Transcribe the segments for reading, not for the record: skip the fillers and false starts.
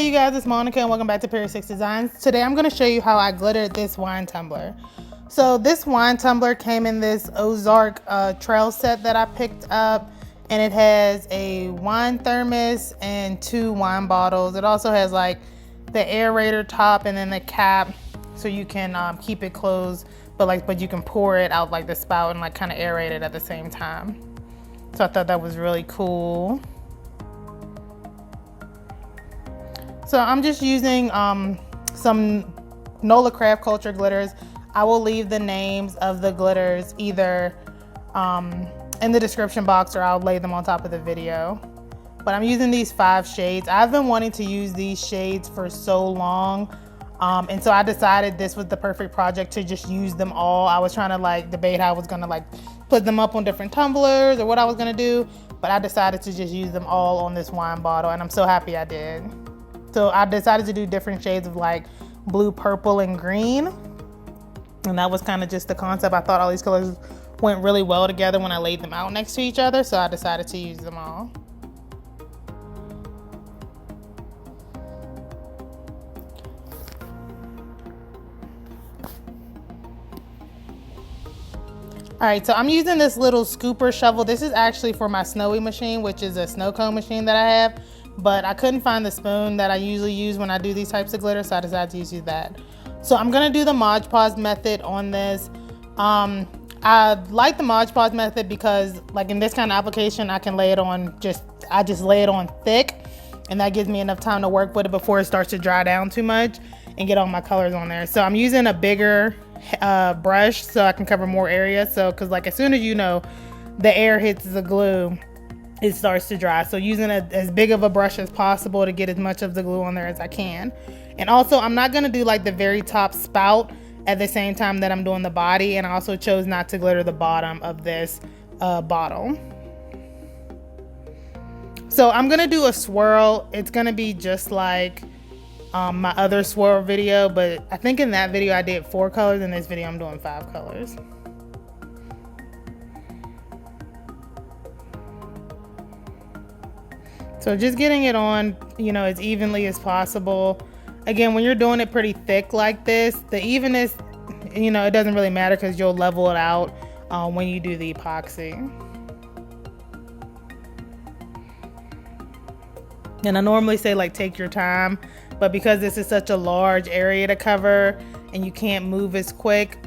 Hey you guys, it's Monica and welcome back to Period 6 Designs. Today I'm going to show you how I glittered this wine tumbler. So this wine tumbler came in this Ozark trail set that I picked up, and it has a wine thermos and 2 wine bottles. It also has like the aerator top and then the cap so you can keep it closed, but you can pour it out like the spout and like kind of aerate it at the same time. So I thought that was really cool. So I'm just using some NOLA Craft Culture glitters. I will leave the names of the glitters either in the description box or I'll lay them on top of the video. But I'm using these 5 shades. I've been wanting to use these shades for so long. And so I decided this was the perfect project to just use them all. I was trying to like debate how I was gonna like put them up on different tumblers or what I was gonna do, but I decided to just use them all on this wine bottle, and I'm so happy I did. So I decided to do different shades of like blue, purple, and green. And that was kind of just the concept. I thought all these colors went really well together when I laid them out next to each other. So I decided to use them all. All right, so I'm using this little scooper shovel. This is actually for my snowy machine, which is a snow cone machine that I have. But I couldn't find the spoon that I usually use when I do these types of glitter, so I decided to use that. So I'm gonna do the Mod Podge method on this. I like the Mod Podge method because like in this kind of application, I can lay it on I just lay it on thick, and that gives me enough time to work with it before it starts to dry down too much and get all my colors on there. So I'm using a bigger brush so I can cover more area. So, cause like as soon as the air hits the glue, it starts to dry. So using as big of a brush as possible to get as much of the glue on there as I can. And also I'm not gonna do like the very top spout at the same time that I'm doing the body. And I also chose not to glitter the bottom of this bottle. So I'm gonna do a swirl. It's gonna be just like my other swirl video, but I think in that video I did 4 colors. In this video I'm doing 5 colors. So just getting it on, as evenly as possible. Again, when you're doing it pretty thick like this, the evenness, it doesn't really matter because you'll level it out when you do the epoxy. And I normally say like take your time, but because this is such a large area to cover and you can't move as quick,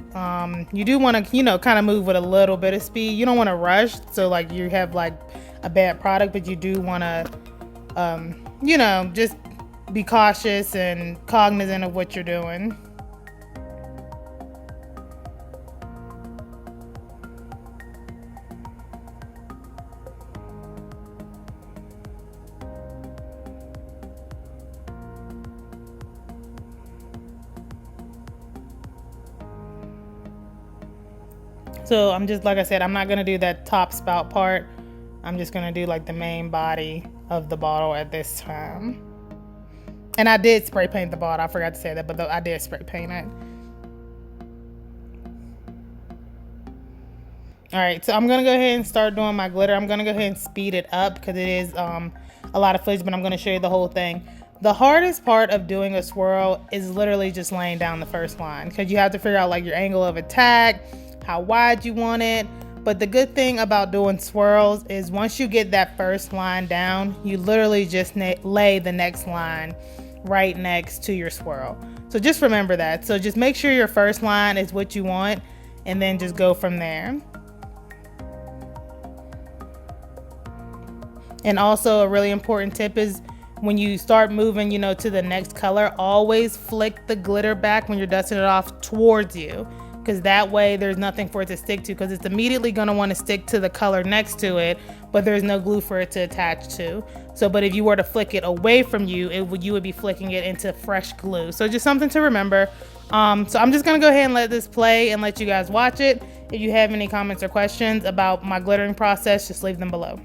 you do want to, kind of move with a little bit of speed. You don't want to rush, so like you have like a bad product, but you do want to just be cautious and cognizant of what you're doing. So I'm just, like I said, I'm not going to do that top spout part. I'm just going to do like the main body of the bottle at this time. And I did spray paint the bottle. I forgot to say that, but I did spray paint it. All right, so I'm going to go ahead and start doing my glitter. I'm going to go ahead and speed it up because it is a lot of footage, but I'm going to show you the whole thing. The hardest part of doing a swirl is literally just laying down the first line because you have to figure out like your angle of attack, how wide you want it. But the good thing about doing swirls is once you get that first line down, you literally just lay the next line right next to your swirl. So just remember that. So just make sure your first line is what you want and then just go from there. And also a really important tip is when you start moving, to the next color, always flick the glitter back when you're dusting it off towards you. Because that way there's nothing for it to stick to, because it's immediately going to want to stick to the color next to it, but there's no glue for it to attach to. So, but if you were to flick it away from you, you would be flicking it into fresh glue. So just something to remember. So I'm just going to go ahead and let this play and let you guys watch it. If you have any comments or questions about my glittering process, just leave them below.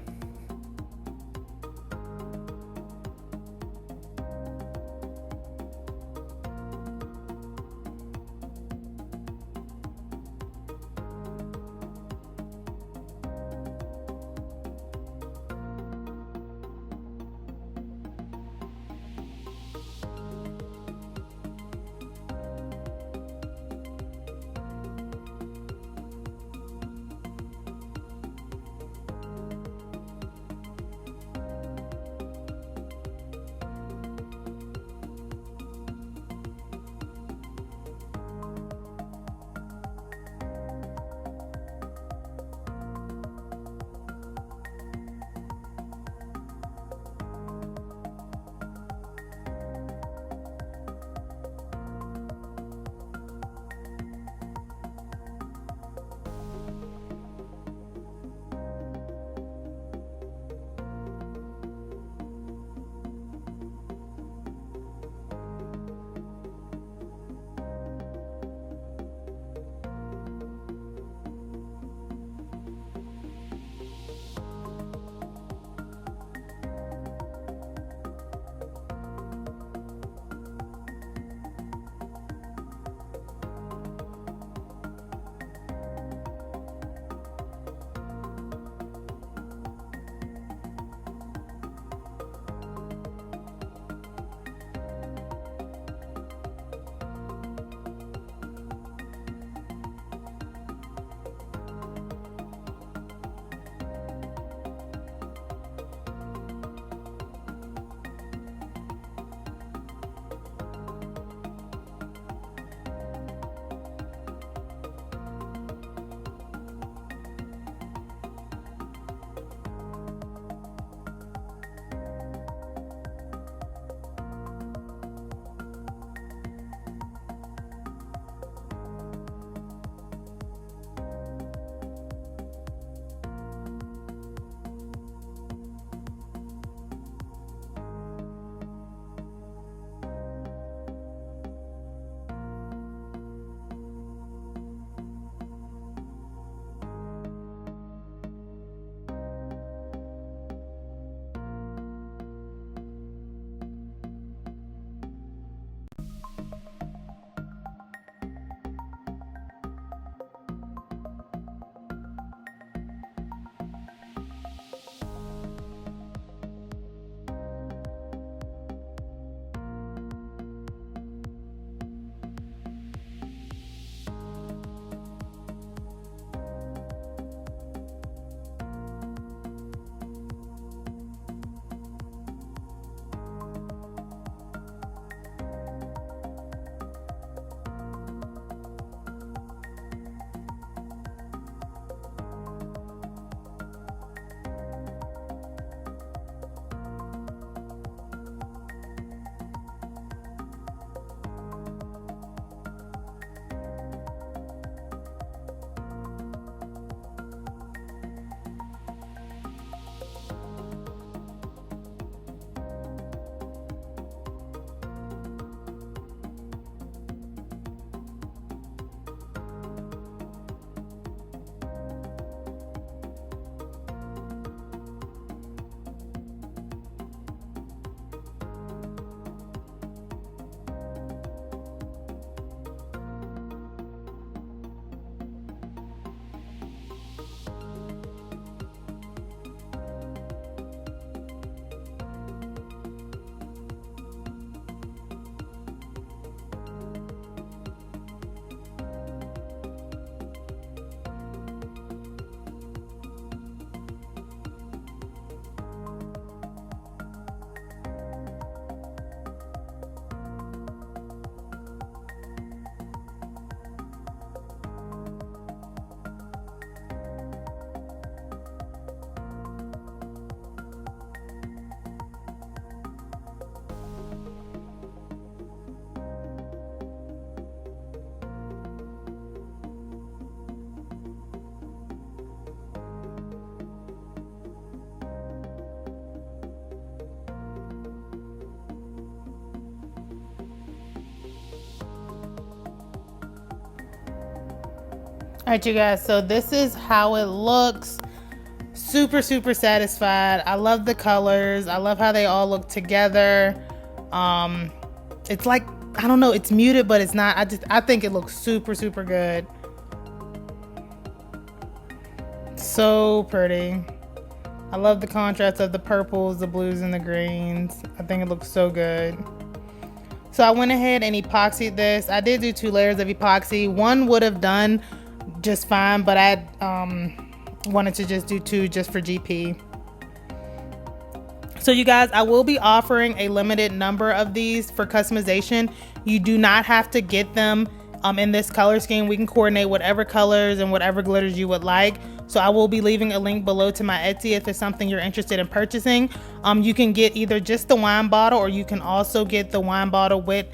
All right, you guys, so this is how it looks. Super satisfied. I love the colors. I love how they all look together. It's like, I don't know, it's muted, but it's not. I think it looks super good. So pretty. I love the contrast of the purples, the blues, and the greens. I think it looks so good. So I went ahead and epoxied this. I did do 2 layers of epoxy. One would have done just fine, but I wanted to just do 2 just for GP. So you guys, I will be offering a limited number of these for customization. You do not have to get them in this color scheme. We can coordinate whatever colors and whatever glitters you would like. So I will be leaving a link below to my Etsy if it's something you're interested in purchasing. You can get either just the wine bottle, or you can also get the wine bottle with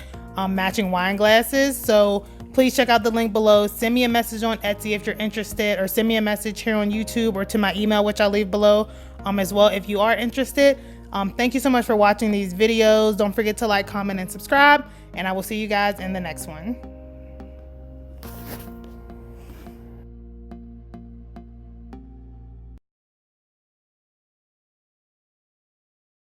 matching wine glasses. So please check out the link below. Send me a message on Etsy if you're interested, or send me a message here on YouTube or to my email, which I'll leave below as well if you are interested. Thank you so much for watching these videos. Don't forget to like, comment, and subscribe, and I will see you guys in the next one.